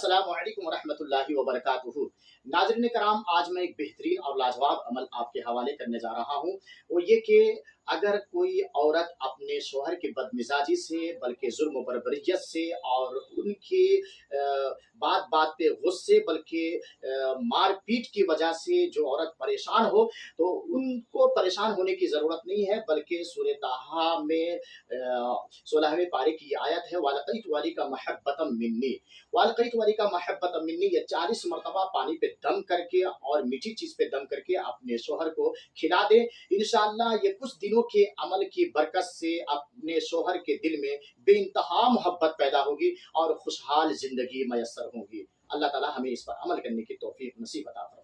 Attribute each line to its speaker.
Speaker 1: السلام علیکم ورحمۃ اللہ وبرکاتہ۔ ناظرین کرام، آج میں ایک بہترین اور لاجواب عمل آپ کے حوالے کرنے جا رہا ہوں، وہ یہ کہ اگر کوئی عورت اپنے شوہر کی بدمزاجی سے بلکہ ظلم و بربریت سے اور ان کی بات بات پہ غصے بلکہ مار پیٹ کی وجہ سے جو عورت پریشان ہو، تو ان کو پریشان ہونے کی ضرورت نہیں ہے، بلکہ سورہ طٰہٰ میں 16ویں پارے کی یہ آیت ہے وَلَقِيتُ وَلِكَ مَحَبَّةً مِّنِّي۔ وَلَقِيتُ وَلِكَ مَحَبَّةً مِّنِّي، یہ 40 مرتبہ پانی پہ دم کر کے اور میٹھی چیز پہ دم کر کے اپنے شوہر کو کھلا دے۔ انشاءاللہ یہ کچھ دنوں کے عمل کی برکت سے اپنے شوہر کے دل میں بے انتہا محبت پیدا ہوگی اور خوشحال زندگی میسر ہوگی۔ اللہ تعالی ہمیں اس پر عمل کرنے کی توفیق نصیب عطا فرمائے۔